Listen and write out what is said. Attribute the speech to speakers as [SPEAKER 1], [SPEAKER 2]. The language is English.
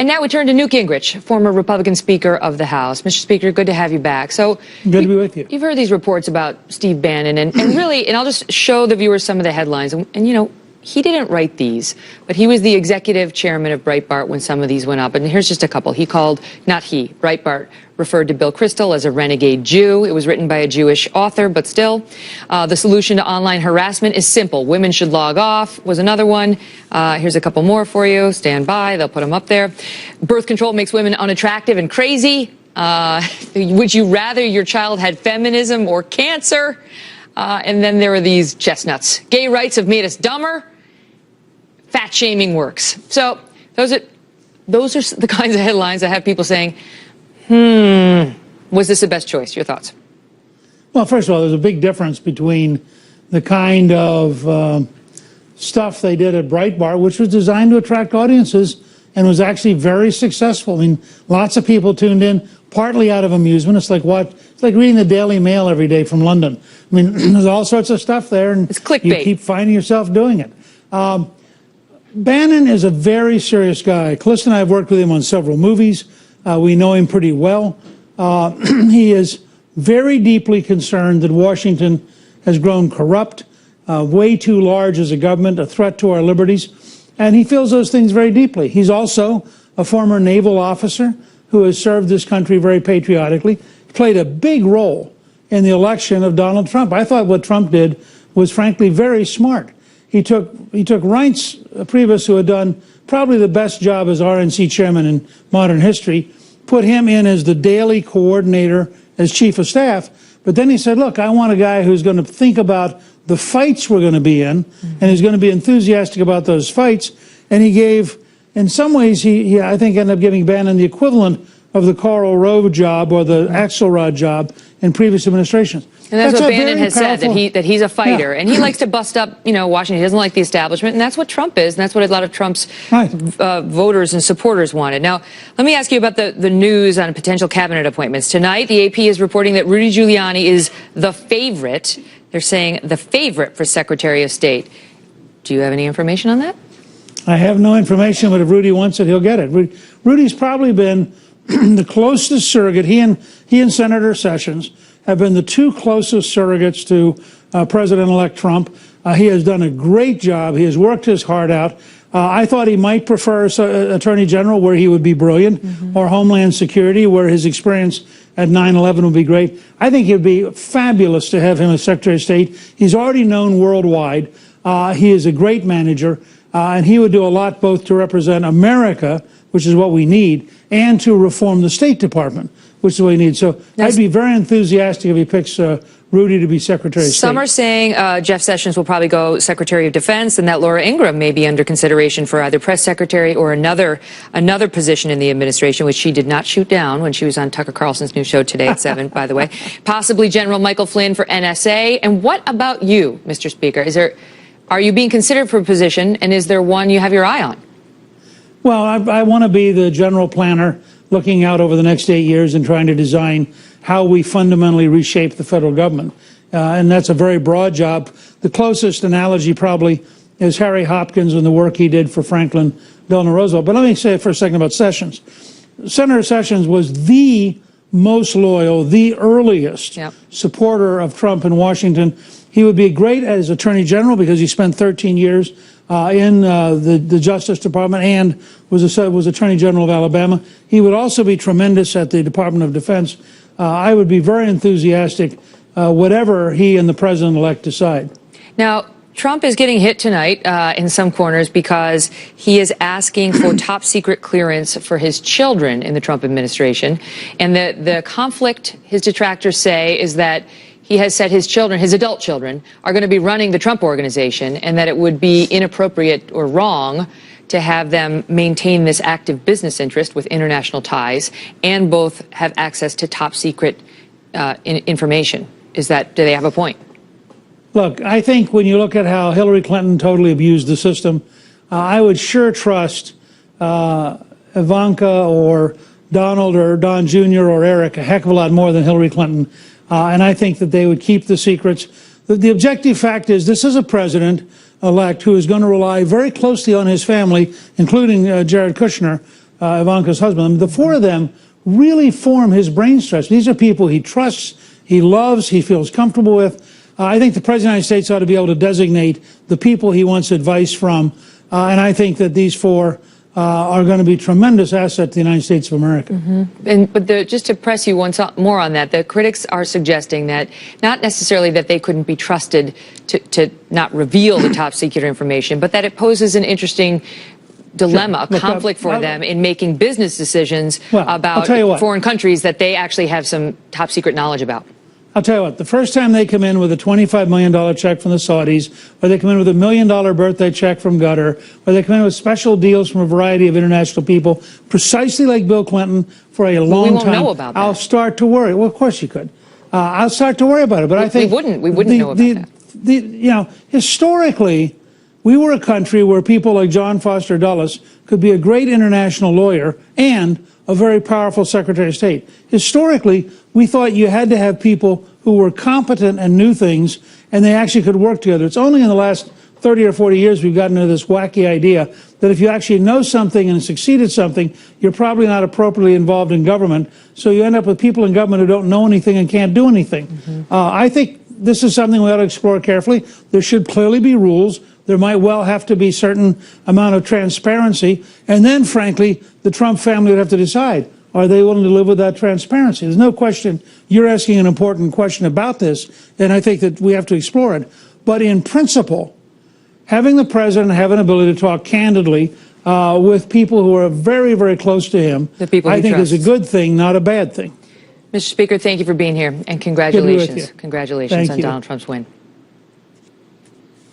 [SPEAKER 1] And now we turn to Newt Gingrich, former Republican Speaker of the House. Mr. Speaker, good to have you back. So
[SPEAKER 2] good to be with you.
[SPEAKER 1] You've heard these reports about Steve Bannon, and really, and I'll just show the viewers some of the headlines. And you know, he didn't write these, but he was the executive chairman of Breitbart when some of these went up. And here's just a couple. He called, not he, Breitbart referred to Bill Kristol as a renegade Jew. It was written by a Jewish author, but still. The solution to online harassment is simple. Women should log off was another one. Here's a couple more for you. Stand by. They'll put them up there. Birth control makes women unattractive and crazy. Would you rather your child had feminism or cancer? And then there are these chestnuts. Gay rights have made us dumber. Fat shaming works. So those are the kinds of headlines that have people saying, was this the best choice? Your thoughts?
[SPEAKER 2] Well, first of all, there's a big difference between the kind of stuff they did at Breitbart, which was designed to attract audiences and was actually very successful. I mean, lots of people tuned in, partly out of amusement. It's like reading the Daily Mail every day from London. I mean, there's all sorts of stuff there, and
[SPEAKER 1] it's clickbait.
[SPEAKER 2] You keep finding yourself doing it. Bannon is a very serious guy. Calista and I have worked with him on several movies. We know him pretty well. He is very deeply concerned that Washington has grown corrupt, way too large as a government, a threat to our liberties, and he feels those things very deeply. He's also a former naval officer who has served this country very patriotically. He played a big role in the election of Donald Trump. I thought what Trump did was frankly very smart. He took Reince Priebus, who had done probably the best job as RNC chairman in modern history, put him in as the daily coordinator as chief of staff. But then he said, look, I want a guy who's going to think about the fights we're going to be in and who's going to be enthusiastic about those fights. And he gave, in some ways, he I think ended up giving Bannon the equivalent of the Karl Rove job or the Axelrod job in previous administrations.
[SPEAKER 1] And that's what Bannon has said, that he's a fighter. Yeah. And he likes to bust up, you know, Washington. He doesn't like the establishment. And that's what Trump is. And that's what a lot of Trump's voters and supporters wanted. Now, let me ask you about the news on potential cabinet appointments. Tonight, the AP is reporting that Rudy Giuliani is the favorite. They're saying the favorite for Secretary of State. Do you have any information on that?
[SPEAKER 2] I have no information, but if Rudy wants it, he'll get it. Rudy's probably been the closest surrogate. He and Senator Sessions have been the two closest surrogates to President-elect Trump. He has done a great job. He has worked his heart out. I thought he might prefer Attorney General, where he would be brilliant, or Homeland Security, where his experience at 9/11 would be great. I think it would be fabulous to have him as Secretary of State. He's already known worldwide. He is a great manager, and he would do a lot both to represent America, which is what we need, and to reform the State Department, which is what we need. So I'd be very enthusiastic if he picks Rudy to be Secretary of State.
[SPEAKER 1] Some are saying Jeff Sessions will probably go Secretary of Defense, and that Laura Ingraham may be under consideration for either press secretary or another position in the administration, which she did not shoot down when she was on Tucker Carlson's new show today at 7, by the way. Possibly General Michael Flynn for NSA. And what about you, Mr. Speaker? Are you being considered for a position, and is there one you have your eye on?
[SPEAKER 2] Well, I want to be the general planner looking out over the next 8 years and trying to design how we fundamentally reshape the federal government. And that's a very broad job. The closest analogy probably is Harry Hopkins and the work he did for Franklin Delano Roosevelt. But let me say for a second about Sessions. Senator Sessions was the most loyal, the earliest supporter of Trump in Washington. He would be great as Attorney General because he spent 13 years in the Justice Department and was Attorney General of Alabama. He would also be tremendous at the Department of Defense. I would be very enthusiastic whatever he and the President-elect decide.
[SPEAKER 1] Now, Trump is getting hit tonight in some corners because he is asking for top secret clearance for his children in the Trump administration. And the conflict, his detractors say, is that he has said his children, his adult children, are going to be running the Trump organization, and that it would be inappropriate or wrong to have them maintain this active business interest with international ties and both have access to top secret information. Do they have a point?
[SPEAKER 2] Look, I think when you look at how Hillary Clinton totally abused the system, I would sure trust Ivanka or Donald or Don Jr. or Eric a heck of a lot more than Hillary Clinton. And I think that they would keep the secrets. The objective fact is this is a president-elect who is going to rely very closely on his family, including Jared Kushner, Ivanka's husband. I mean, the four of them really form his brain trust. These are people he trusts, he loves, he feels comfortable with. I think the President of the United States ought to be able to designate the people he wants advice from. And I think that these four are going to be tremendous asset to the United States of America.
[SPEAKER 1] But just to press you once more on that, the critics are suggesting that not necessarily that they couldn't be trusted to not reveal the top secret information, but that it poses an interesting dilemma, a conflict for them in making business decisions about foreign countries that they actually have some top secret knowledge about.
[SPEAKER 2] I'll tell you what, the first time they come in with a $25 million check from the Saudis, or they come in with a $1 million birthday check from Qatar, or they come in with special deals from a variety of international people, precisely like Bill Clinton, for a long time.
[SPEAKER 1] We won't know about that.
[SPEAKER 2] I'll start to worry. Well, of course you could. I'll start to worry about it. But I think
[SPEAKER 1] we wouldn't know about that.
[SPEAKER 2] You know, historically, we were a country where people like John Foster Dulles could be a great international lawyer and a very powerful Secretary of State. Historically, we thought you had to have people who were competent and knew things, and they actually could work together. It's only in the last 30 or 40 years we've gotten into this wacky idea that if you actually know something and succeed at something, you're probably not appropriately involved in government. So you end up with people in government who don't know anything and can't do anything. I think this is something we ought to explore carefully. There should clearly be rules. There might well have to be a certain amount of transparency. And then, frankly, the Trump family would have to decide, are they willing to live with that transparency? There's no question you're asking an important question about this, and I think that we have to explore it. But in principle, having the president have an ability to talk candidly with people who are very, very close to him, I think is a good thing, not a bad thing.
[SPEAKER 1] Mr. Speaker, thank you for being here, and congratulations. Congratulations on Donald Trump's win.